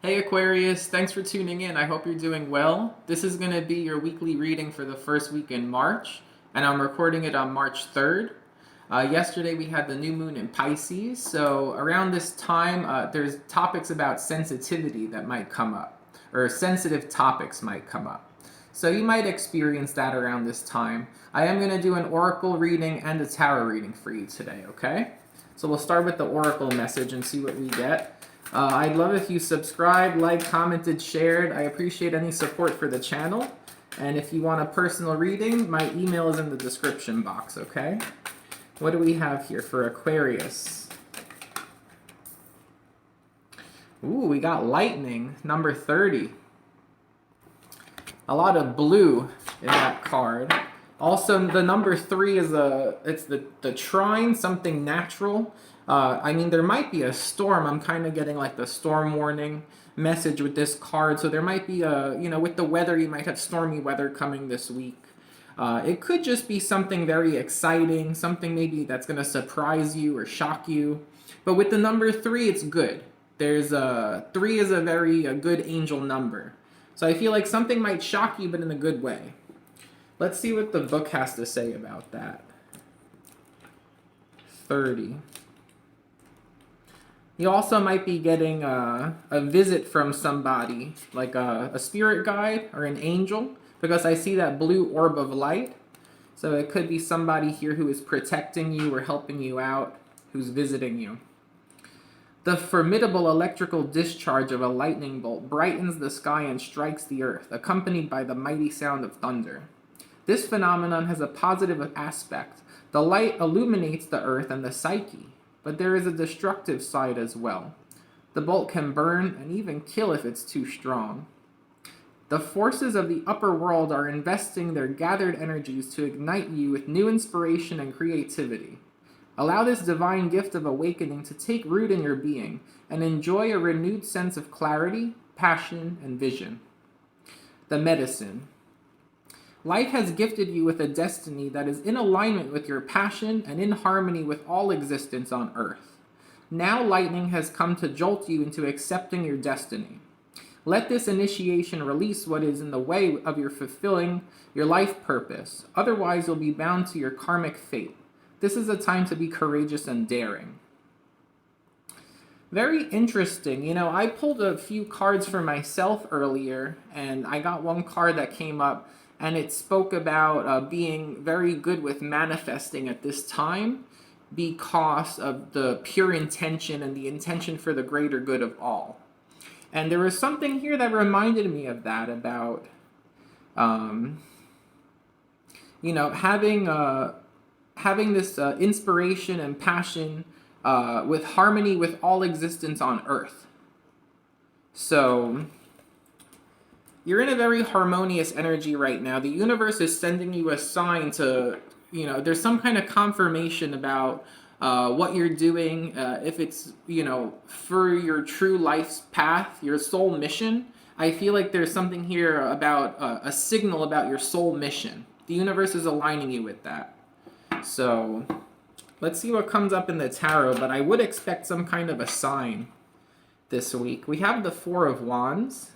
Hey Aquarius, thanks for tuning in. I hope you're doing well. This is going to be your weekly reading for the first week in March, and I'm recording it on March 3rd. Yesterday we had the new moon in Pisces, so around this time there's topics about sensitivity that might come up, or sensitive topics might come up. So you might experience that around this time. I am going to do an oracle reading and a tarot reading for you today, okay? So we'll start with the oracle message and see what we get. I'd love if you subscribed, liked, commented, shared. I appreciate any support for the channel. And if you want a personal reading, my email is in the description box, okay? What do we have here for Aquarius? Ooh, we got lightning, number 30. A lot of blue in that card. Also, the number 3 is it's the trine, something natural. I mean, there might be a storm. I'm kind of getting like the storm warning message with this card. So there might be with the weather, you might have stormy weather coming this week. It could just be something very exciting, something maybe that's going to surprise you or shock you. But with the number 3, it's good. 3 is a very good angel number. So I feel like something might shock you, but in a good way. Let's see what the book has to say about that. 30. You also might be getting a visit from somebody, like a spirit guide or an angel, because I see that blue orb of light. So it could be somebody here who is protecting you or helping you out, who's visiting you. The formidable electrical discharge of a lightning bolt brightens the sky and strikes the earth, accompanied by the mighty sound of thunder. This phenomenon has a positive aspect. The light illuminates the earth and the psyche, but there is a destructive side as well. The bolt can burn and even kill if it's too strong. The forces of the upper world are investing their gathered energies to ignite you with new inspiration and creativity. Allow this divine gift of awakening to take root in your being and enjoy a renewed sense of clarity, passion, and vision. The medicine. Life has gifted you with a destiny that is in alignment with your passion and in harmony with all existence on earth. Now lightning has come to jolt you into accepting your destiny. Let this initiation release what is in the way of your fulfilling your life purpose. Otherwise, you'll be bound to your karmic fate. This is a time to be courageous and daring. Very interesting. I pulled a few cards for myself earlier, and I got one card that came up, and it spoke about being very good with manifesting at this time because of the pure intention and the intention for the greater good of all. And there was something here that reminded me of that, about, having this inspiration and passion with harmony with all existence on earth. So you're in a very harmonious energy right now. The universe is sending you a sign to, there's some kind of confirmation about what you're doing, if it's, for your true life's path, your soul mission. I feel like there's something here about a signal about your soul mission. The universe is aligning you with that. So let's see what comes up in the tarot, but I would expect some kind of a sign this week. We have the Four of Wands.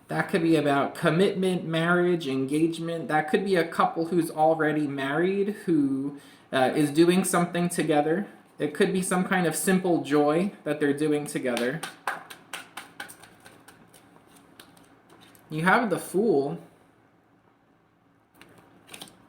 That could be about commitment, marriage, engagement. That could be a couple who's already married, who is doing something together. It could be some kind of simple joy that they're doing together. You have the Fool.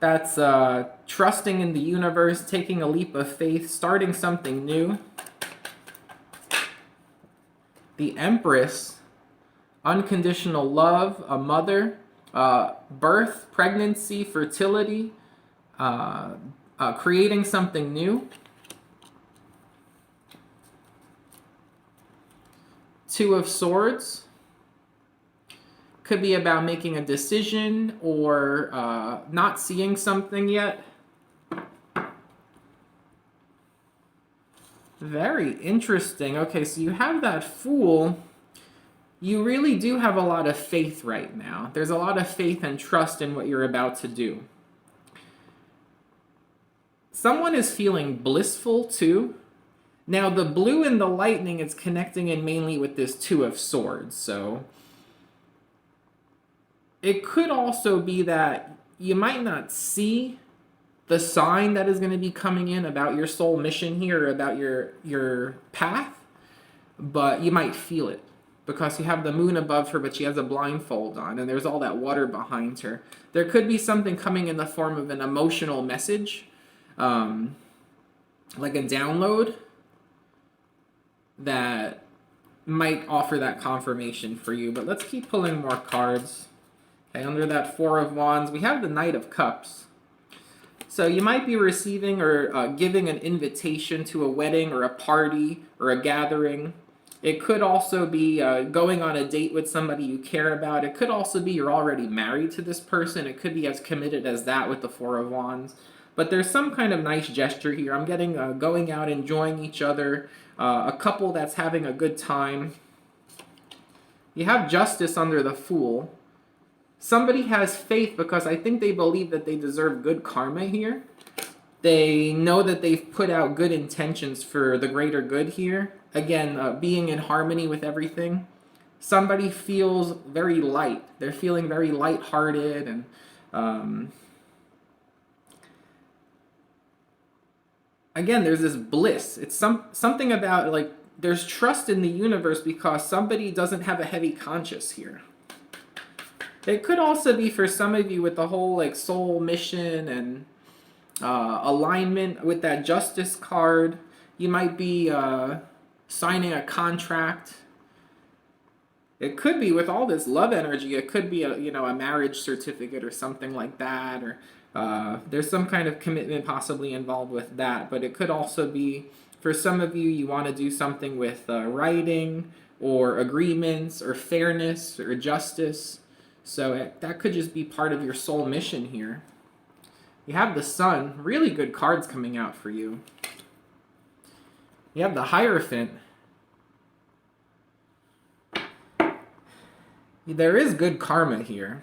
That's trusting in the universe, taking a leap of faith, starting something new. The Empress, unconditional love, a mother, birth, pregnancy, fertility, creating something new. Two of Swords. Could be about making a decision or not seeing something yet. Very interesting. Okay, so you have that Fool. You really do have a lot of faith right now. There's a lot of faith and trust in what you're about to do. Someone is feeling blissful too. Now, the blue and the lightning is connecting in mainly with this Two of Swords, so it could also be that you might not see the sign that is going to be coming in about your soul mission here, or about your path, but you might feel it because you have the moon above her, but she has a blindfold on, and there's all that water behind her. There could be something coming in the form of an emotional message, like a download that might offer that confirmation for you. But let's keep pulling more cards. Okay, under that Four of Wands, we have the Knight of Cups. So you might be receiving or giving an invitation to a wedding or a party or a gathering. It could also be going on a date with somebody you care about. It could also be you're already married to this person. It could be as committed as that with the Four of Wands. But there's some kind of nice gesture here. I'm getting going out, enjoying each other, a couple that's having a good time. You have Justice under the Fool. Somebody has faith because I think they believe that they deserve good karma here. They know that they've put out good intentions for the greater good here. Again, being in harmony with everything. Somebody feels very light. They're feeling very lighthearted, and again, there's this bliss. It's something about, like, there's trust in the universe because somebody doesn't have a heavy conscience here. It could also be for some of you with the whole like soul mission and alignment with that Justice card. You might be signing a contract. It could be with all this love energy. It could be a marriage certificate or something like that, or there's some kind of commitment possibly involved with that. But it could also be for some of you, you want to do something with writing or agreements or fairness or justice. So that could just be part of your soul mission here. You have the Sun. Really good cards coming out for you. You have the Hierophant. There is good karma here.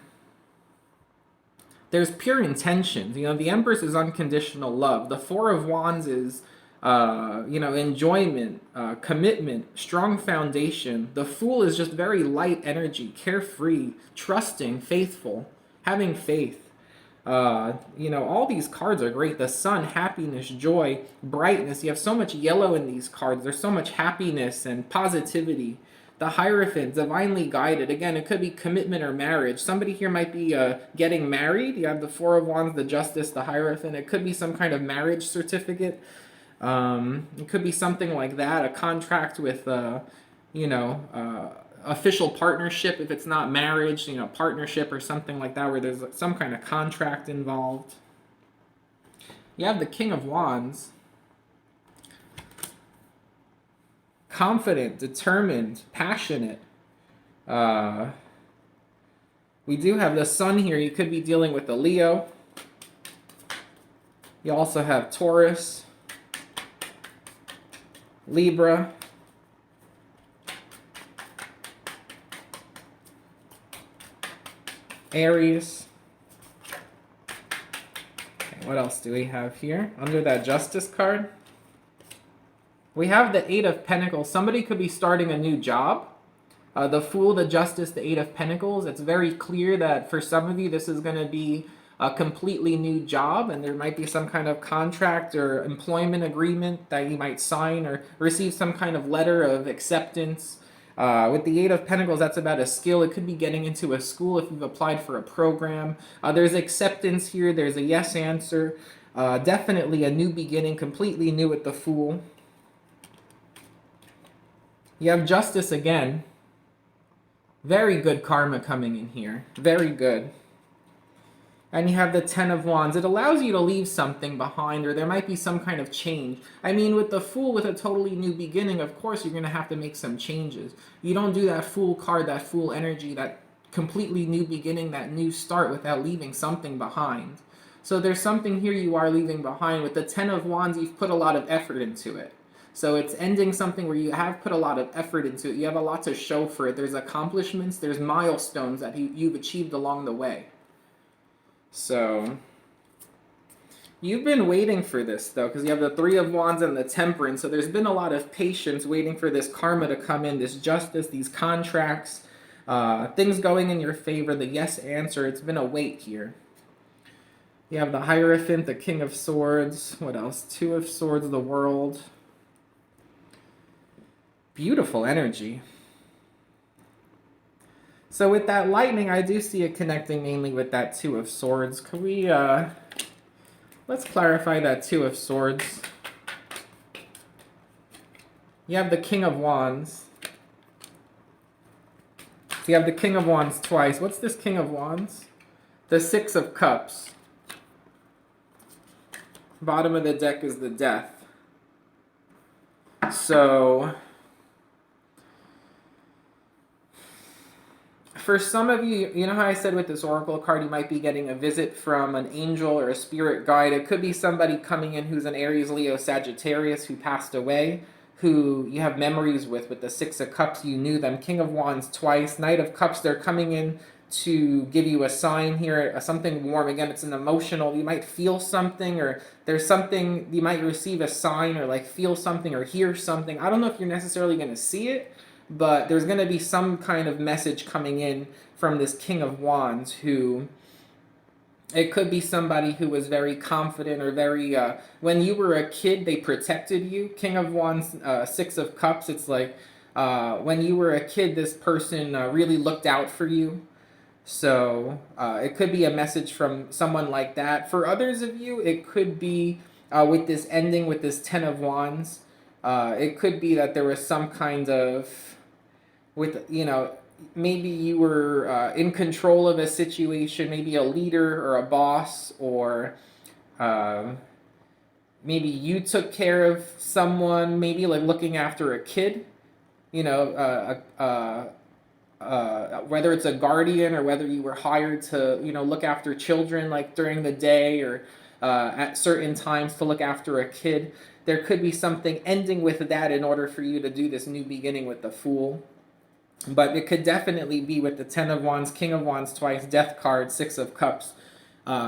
There's pure intentions. The Empress is unconditional love. The Four of Wands is enjoyment, commitment, strong foundation. The Fool is just very light energy, carefree, trusting, faithful, having faith. All these cards are great. The Sun, happiness, joy, brightness. You have so much yellow in these cards. There's so much happiness and positivity. The Hierophant, divinely guided. Again, it could be commitment or marriage. Somebody here might be getting married. You have the Four of Wands, the Justice, the Hierophant. It could be some kind of marriage certificate. It could be something like that, a contract with, official partnership if it's not marriage, partnership or something like that where there's some kind of contract involved. You have the King of Wands. Confident, determined, passionate. We do have the Sun here. You could be dealing with a Leo. You also have Taurus, Libra, Aries. Okay, what else do we have here? Under that Justice card, we have the Eight of Pentacles. Somebody could be starting a new job. The Fool, the Justice, the Eight of Pentacles. It's very clear that for some of you, this is going to be a completely new job, and there might be some kind of contract or employment agreement that you might sign or receive some kind of letter of acceptance. With the Eight of Pentacles, that's about a skill. It could be getting into a school if you've applied for a program. There's acceptance here. There's a yes answer. Definitely a new beginning, completely new with the Fool. You have Justice again. Very good karma coming in here. Very good. And you have the Ten of Wands. It allows you to leave something behind, or there might be some kind of change. I mean, with the Fool, with a totally new beginning, of course you're going to have to make some changes. You don't do that Fool card, that Fool energy, that completely new beginning, that new start without leaving something behind. So there's something here you are leaving behind. With the Ten of Wands, you've put a lot of effort into it. So it's ending something where you have put a lot of effort into it. You have a lot to show for it. There's accomplishments, there's milestones that you've achieved along the way. So You've been waiting for this, though, because you have the Three of Wands and the Temperance, so there's been a lot of patience waiting for this karma to come in, this justice, these contracts, things going in your favor, the yes answer. It's been a wait here. You have the Hierophant, the King of Swords. What else? Two of Swords, the World. Beautiful energy. So with that lightning, I do see it connecting mainly with that Two of Swords. Could we, let's clarify that Two of Swords. You have the King of Wands. So you have the King of Wands twice. What's this King of Wands? The Six of Cups. Bottom of the deck is the Death. So for some of you, you know how I said with this oracle card, you might be getting a visit from an angel or a spirit guide. It could be somebody coming in who's an Aries, Leo, Sagittarius who passed away, who you have memories with the Six of Cups. You knew them. King of Wands twice. Knight of Cups, they're coming in to give you a sign here, something warm. Again, it's an emotional, you might feel something, or there's something, you might receive a sign, or like feel something, or hear something. I don't know if you're necessarily going to see it, but there's going to be some kind of message coming in from this King of Wands who, it could be somebody who was very confident or very, when you were a kid, they protected you. King of Wands, Six of Cups, it's like when you were a kid, this person really looked out for you. So it could be a message from someone like that. For others of you, it could be with this ending, with this Ten of Wands, it could be that there was some kind of, with, you know, maybe you were in control of a situation, maybe a leader or a boss, or maybe you took care of someone, maybe like looking after a kid, you know, whether it's a guardian or whether you were hired to, you know, look after children like during the day or at certain times to look after a kid. There could be something ending with that in order for you to do this new beginning with the Fool. But it could definitely be with the Ten of Wands, King of Wands twice, Death card, Six of Cups.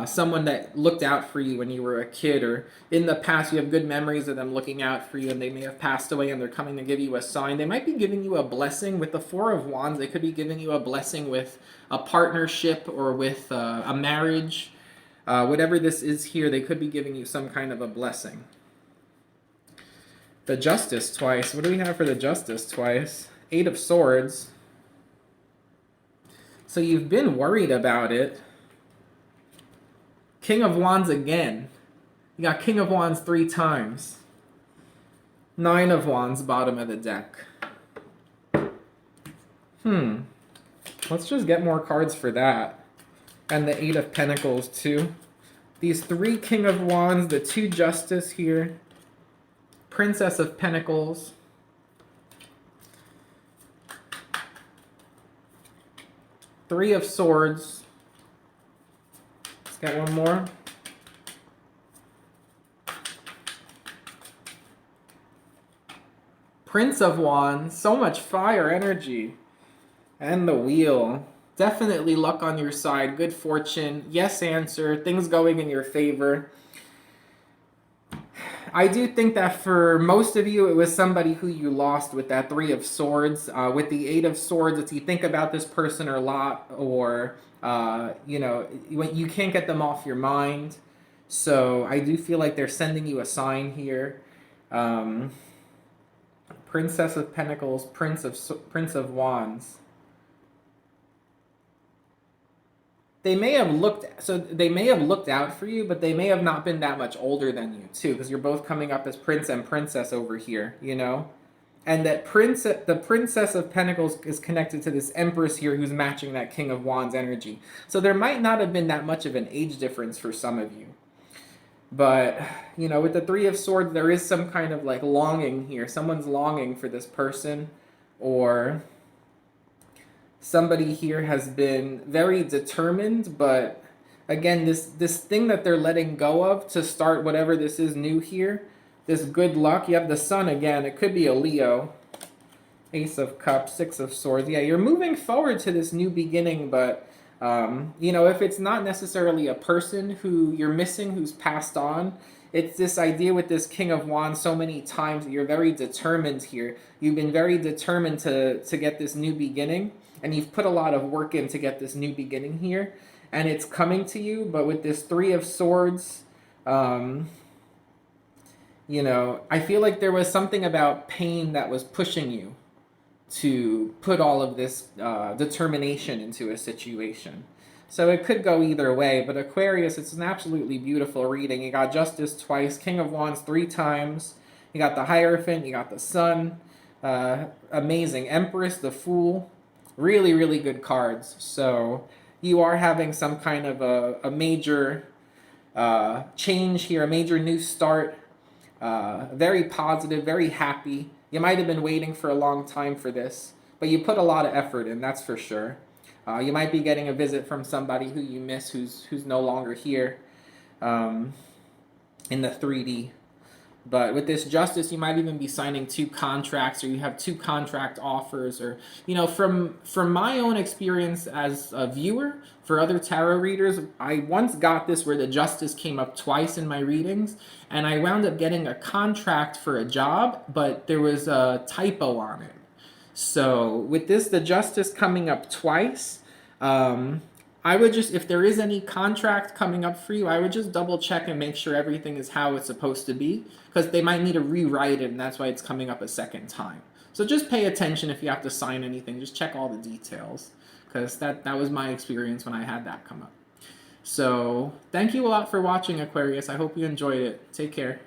Someone that looked out for you when you were a kid, or in the past you have good memories of them looking out for you, and they may have passed away and they're coming to give you a sign. They might be giving you a blessing. With the Four of Wands, they could be giving you a blessing with a partnership or with a marriage. Whatever this is here, they could be giving you some kind of a blessing. The Justice twice. What do we have for the Justice twice? Eight of Swords. So you've been worried about it. King of Wands again. You got King of Wands 3 times. Nine of Wands, bottom of the deck. Let's just get more cards for that. And the Eight of Pentacles too. These 3 King of Wands, the 2 Justice here. Princess of Pentacles. Three of Swords. Let's get one more. Prince of Wands. So much fire energy. And the Wheel. Definitely luck on your side. Good fortune. Yes answer. Things going in your favor. I do think that for most of you, it was somebody who you lost with that Three of Swords. With the Eight of Swords, if you think about this person a lot, or, you know, you can't get them off your mind. So I do feel like they're sending you a sign here. Princess of Pentacles, Prince of Wands. They may have looked out for you, but they may have not been that much older than you too, because you're both coming up as prince and princess over here, you know? And that the Princess of Pentacles is connected to this Empress here who's matching that King of Wands energy. So there might not have been that much of an age difference for some of you. But, you know, with the Three of Swords, there is some kind of like longing here. Someone's longing for this person, or somebody here has been very determined, but again, this thing that they're letting go of to start whatever this is new here, this good luck. You have the Sun again. It could be a Leo. Ace of Cups, Six of Swords. Yeah, you're moving forward to this new beginning, but If it's not necessarily a person who you're missing who's passed on, it's this idea with this King of Wands so many times that you're very determined here. You've been very determined to get this new beginning, and you've put a lot of work in to get this new beginning here, and it's coming to you. But with this Three of Swords, I feel like there was something about pain that was pushing you to put all of this determination into a situation. So it could go either way, but Aquarius, it's an absolutely beautiful reading. You got Justice twice, King of Wands 3 times, you got the Hierophant, you got the Sun, amazing. Empress, the Fool, really, really good cards. So you are having some kind of a major change here, a major new start, very positive, very happy. You might have been waiting for a long time for this, but you put a lot of effort in, that's for sure. You might be getting a visit from somebody who you miss, who's no longer here in the 3D. But with this Justice, you might even be signing 2 contracts, or you have 2 contract offers, or from my own experience as a viewer for other tarot readers, I once got this where the Justice came up twice in my readings, and I wound up getting a contract for a job, but there was a typo on it. So with this, the Justice coming up twice, I would just, if there is any contract coming up for you, I would just double check and make sure everything is how it's supposed to be, because they might need to rewrite it, and that's why it's coming up a second time. So just pay attention if you have to sign anything. Just check all the details, because that was my experience when I had that come up. So thank you a lot for watching, Aquarius. I hope you enjoyed it. Take care.